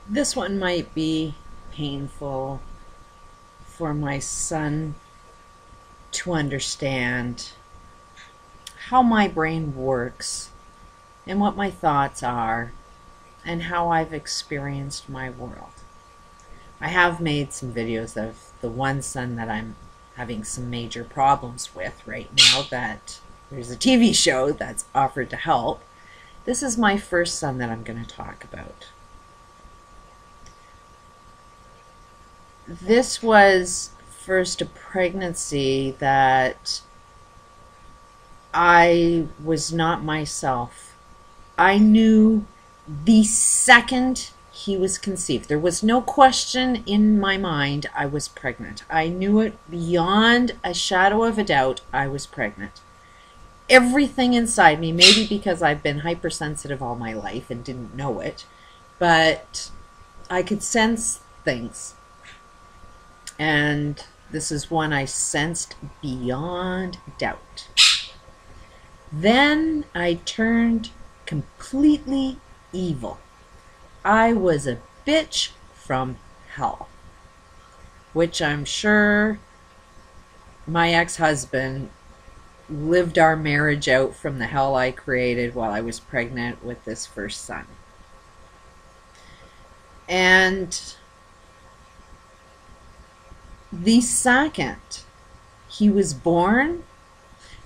This one might be painful for my son to understand how my brain works and what my thoughts are and how I've experienced my world. I have made some videos of the one son that I'm having some major problems with right now, that there's a TV show that's offered to help. This is my first son that I'm going to talk about. This was first a pregnancy that I was not myself. I knew the second he was conceived. There was no question in my mind I was pregnant. I knew it beyond a shadow of a doubt. I was pregnant. Everything inside me, maybe because I've been hypersensitive all my life and didn't know it, but I could sense things. And this is one I sensed beyond doubt. Then I turned completely evil. I was a bitch from hell, which I'm sure my ex-husband lived our marriage out from the hell I created while I was pregnant with this first son. And the second he was born,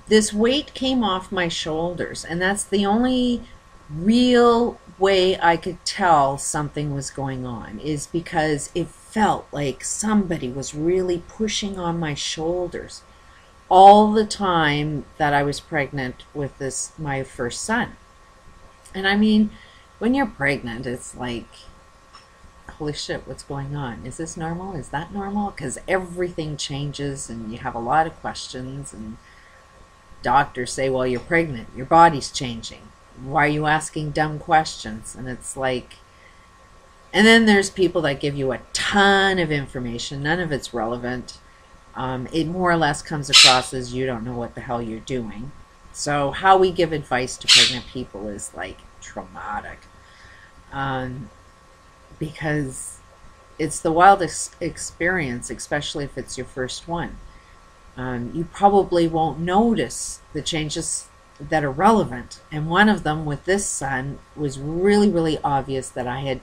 this weight came off my shoulders, and that's the only real way I could tell something was going on, is because it felt like somebody was really pushing on my shoulders all the time that I was pregnant with this my first son. And I mean, when you're pregnant, it's like, holy shit, what's going on? Is this normal? Is that normal? Because everything changes and you have a lot of questions, and doctors say, well, you're pregnant, your body's changing, why are you asking dumb questions? And it's like, and then there's people that give you a ton of information, none of it's relevant. It more or less comes across as you don't know what the hell you're doing. So how we give advice to pregnant people is like traumatic, because it's the wildest experience, especially if it's your first one. You probably won't notice the changes that are relevant. And one of them with this son was really, really obvious, that I had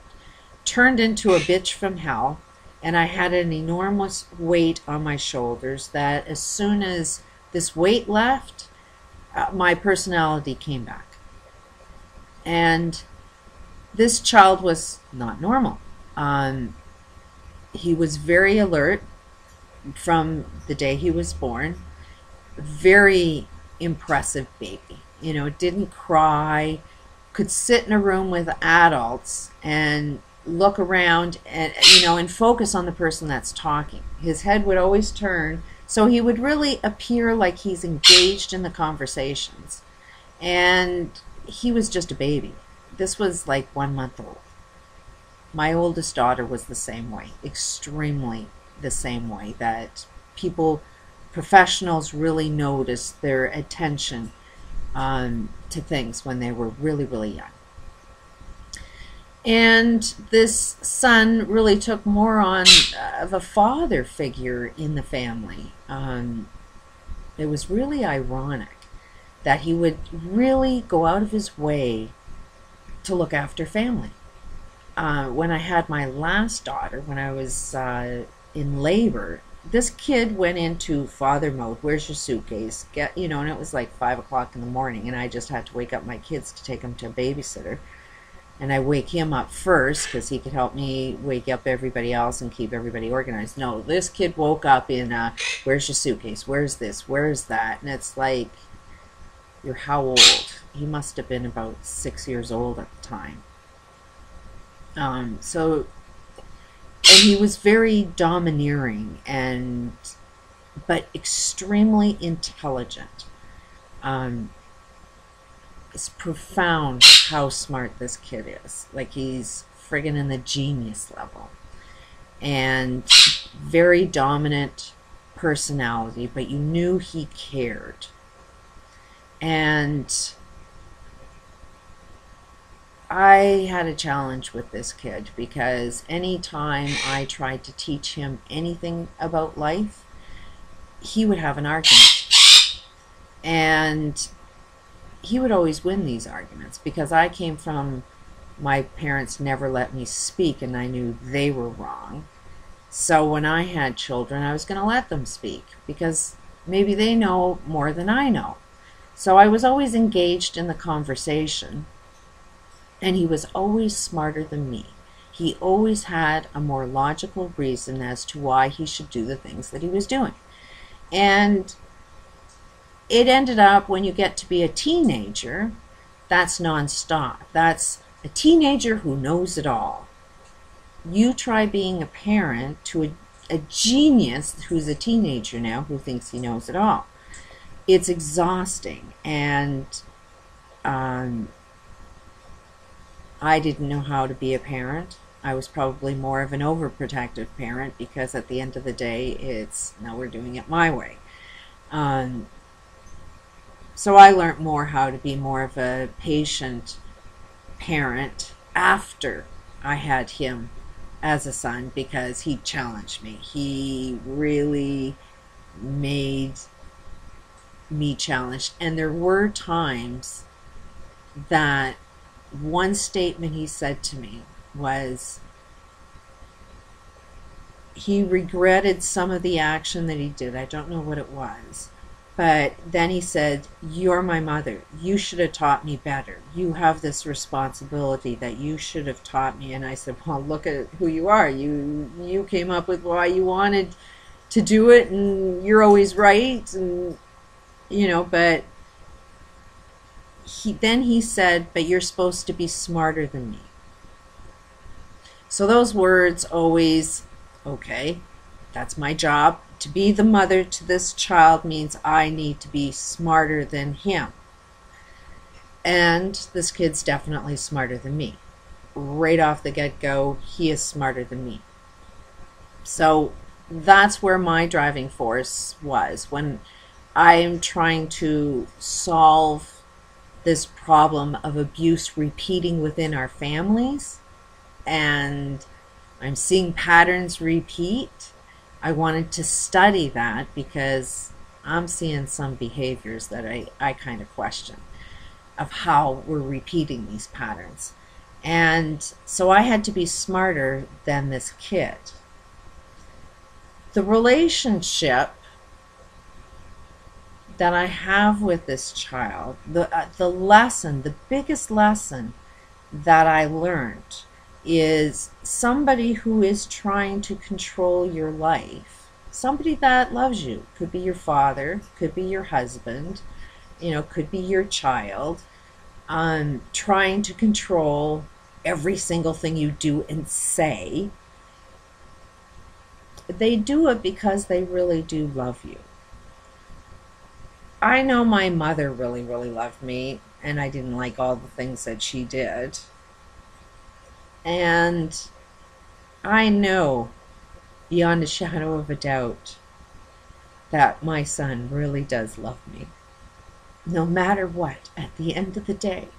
turned into a bitch from hell, and I had an enormous weight on my shoulders that as soon as this weight left, my personality came back. And this child was not normal. He was very alert from the day he was born. Very impressive baby. You know, didn't cry, could sit in a room with adults and look around and, you know, and focus on the person that's talking. His head would always turn, so he would really appear like he's engaged in the conversations. And he was just a baby. This was like 1 month old. My oldest daughter was the same way, extremely the same way, that people, professionals, really noticed their attention to things when they were really, really young. And this son really took more on of a father figure in the family. It was really ironic that he would really go out of his way to look after family. When I had my last daughter, when I was in labor, this kid went into father mode. Where's your suitcase? Get, you know, and it was like 5 o'clock in the morning, and I just had to wake up my kids to take them to a babysitter. And I wake him up first because he could help me wake up everybody else and keep everybody organized. No, this kid woke up in, where's your suitcase? Where's this? Where's that? And it's like, you're how old? He must have been about 6 years old at the time. So, and he was very domineering, and but extremely intelligent. It's profound how smart this kid is. Like, he's friggin' in the genius level, and very dominant personality, but you knew he cared. And I had a challenge with this kid because anytime I tried to teach him anything about life, he would have an argument. And he would always win these arguments because I came from, my parents never let me speak, and I knew they were wrong. So when I had children, I was going to let them speak because maybe they know more than I know. So I was always engaged in the conversation, and he was always smarter than me. He always had a more logical reason as to why he should do the things that he was doing. And it ended up, when you get to be a teenager, that's nonstop. That's a teenager who knows it all. You try being a parent to a genius who's a teenager now who thinks he knows it all. It's exhausting, and I didn't know how to be a parent. I was probably more of an overprotective parent because at the end of the day, it's, now we're doing it my way. So I learned more how to be more of a patient parent after I had him as a son, because he challenged me. He really made me challenged. And there were times that one statement he said to me was, he regretted some of the action that he did. I don't know what it was. But then he said, "You're my mother. You should have taught me better. You have this responsibility that you should have taught me." And I said, "Well, look at who you are. You came up with why you wanted to do it, and you're always right." And, you know, but then he said, "But you're supposed to be smarter than me." So those words always, okay, that's my job. To be the mother to this child means I need to be smarter than him. And this kid's definitely smarter than me. Right off the get-go, he is smarter than me. So that's where my driving force was when I'm trying to solve this problem of abuse repeating within our families, and I'm seeing patterns repeat. I wanted to study that because I'm seeing some behaviors that I kind of question of how we're repeating these patterns. And so I had to be smarter than this kid. The relationship that I have with this child, the lesson, the biggest lesson that I learned is somebody who is trying to control your life, somebody that loves you, could be your father, could be your husband, you know, could be your child, trying to control every single thing you do and say. They do it because they really do love you. I know my mother really, really loved me, and I didn't like all the things that she did. And I know beyond a shadow of a doubt that my son really does love me. No matter what, at the end of the day,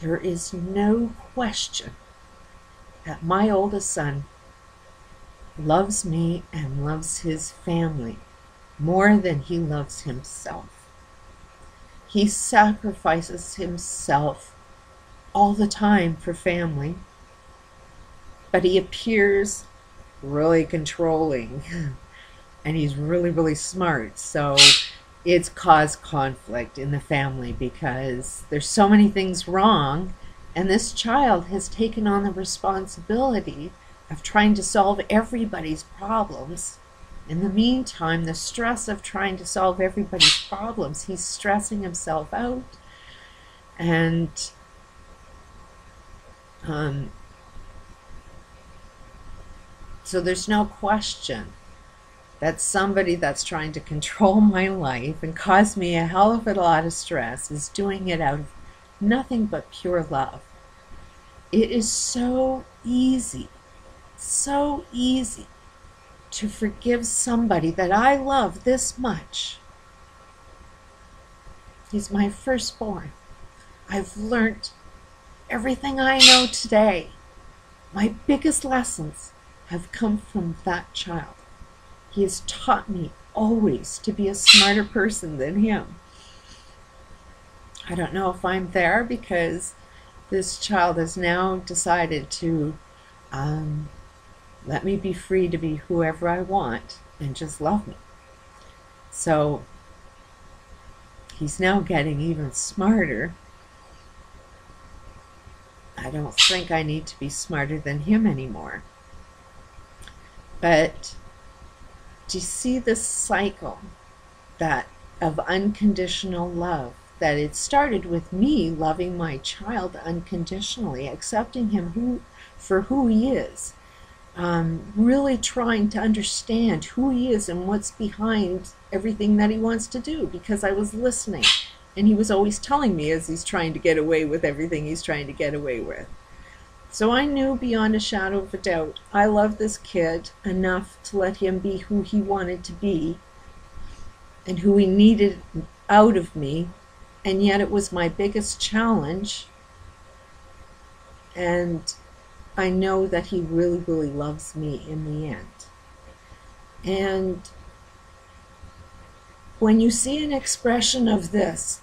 there is no question that my oldest son loves me and loves his family more than he loves himself. He sacrifices himself all the time for family, but he appears really controlling, and he's really, really smart. So it's caused conflict in the family because there's so many things wrong, and this child has taken on the responsibility of trying to solve everybody's problems. In the meantime, the stress of trying to solve everybody's problems, he's stressing himself out. And so there's no question that somebody that's trying to control my life and cause me a hell of a lot of stress is doing it out of nothing but pure love. It is so easy to forgive somebody that I love this much. He's my firstborn. I've learned everything I know today, my biggest lessons have come from that child. He has taught me always to be a smarter person than him. I don't know if I'm there because this child has now decided to let me be free to be whoever I want and just love me. So he's now getting even smarter. I don't think I need to be smarter than him anymore. But do you see this cycle that of unconditional love? That it started with me loving my child unconditionally, accepting him for who he is, really trying to understand who he is and what's behind everything that he wants to do, because I was listening, and he was always telling me as he's trying to get away with everything he's trying to get away with. So I knew beyond a shadow of a doubt, I loved this kid enough to let him be who he wanted to be and who he needed out of me. And yet it was my biggest challenge. And I know that he really, really loves me in the end. And when you see an expression of this,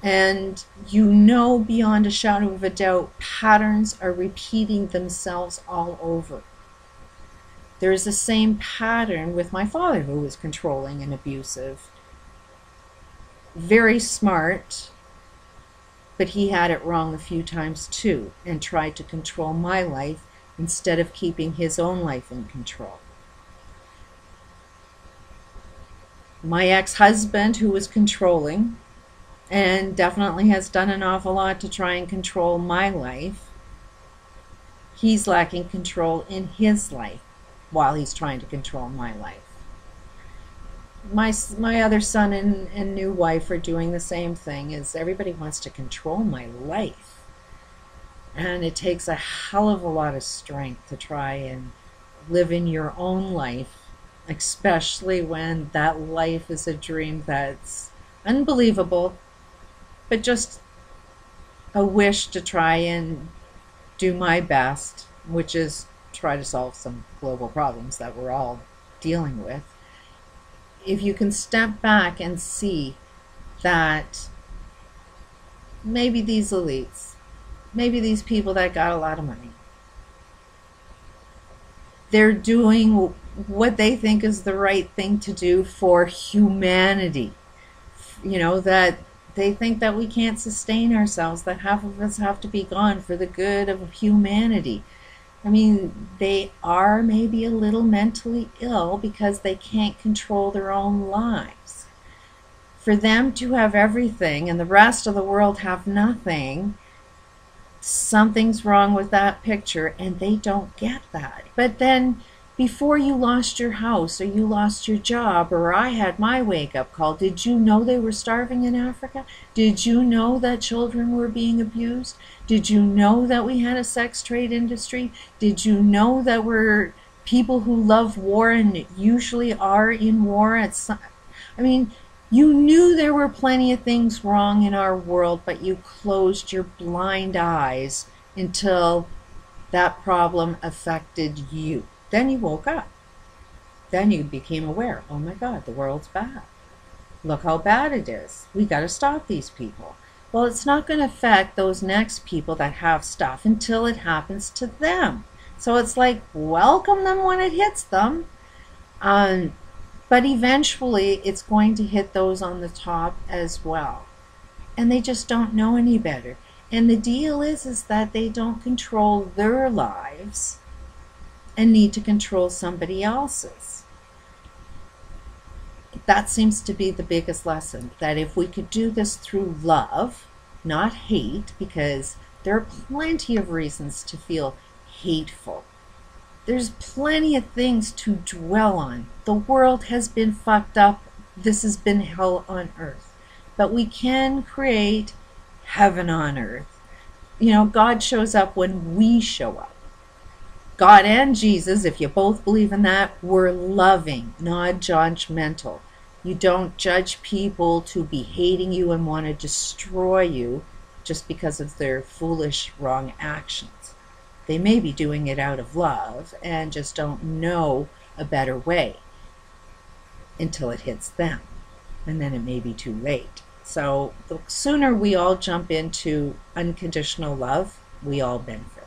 and you know beyond a shadow of a doubt, patterns are repeating themselves all over. There's the same pattern with my father, who was controlling and abusive. Very smart, but he had it wrong a few times too, and tried to control my life instead of keeping his own life in control. My ex-husband, who was controlling, and definitely has done an awful lot to try and control my life, he's lacking control in his life while he's trying to control my life. My other son and new wife are doing the same thing. Is everybody wants to control my life, and it takes a hell of a lot of strength to try and live in your own life, especially when that life is a dream that's unbelievable, but just a wish to try and do my best, which is try to solve some global problems that we're all dealing with. If you can step back and see that maybe these elites, maybe these people that got a lot of money, they're doing what they think is the right thing to do for humanity. You know, that they think that we can't sustain ourselves, that half of us have to be gone for the good of humanity. I mean, they are maybe a little mentally ill because they can't control their own lives. For them to have everything and the rest of the world have nothing, something's wrong with that picture, and they don't get that. But then, before you lost your house or you lost your job, or I had my wake-up call, did you know they were starving in Africa? Did you know that children were being abused? Did you know that we had a sex trade industry? Did you know that we're people who love war and usually are in war at some... I mean, you knew there were plenty of things wrong in our world, but you closed your blind eyes until that problem affected you. Then you woke up. Then you became aware, oh my God, the world's bad. Look how bad it is. We got to stop these people. Well, it's not going to affect those next people that have stuff until it happens to them. So it's like, welcome them when it hits them. But eventually it's going to hit those on the top as well. And they just don't know any better. And the deal is that they don't control their lives and need to control somebody else's. That seems to be the biggest lesson, that if we could do this through love, not hate, because there are plenty of reasons to feel hateful. There's plenty of things to dwell on. The world has been fucked up. This has been hell on earth. But we can create heaven on earth. You know, God shows up when we show up. God and Jesus, if you both believe in that, were loving, not judgmental. You don't judge people to be hating you and want to destroy you. just because of their foolish, wrong actions. They may be doing it out of love and just don't know a better way until it hits them, and then it may be too late. So the sooner we all jump into unconditional love, we all benefit.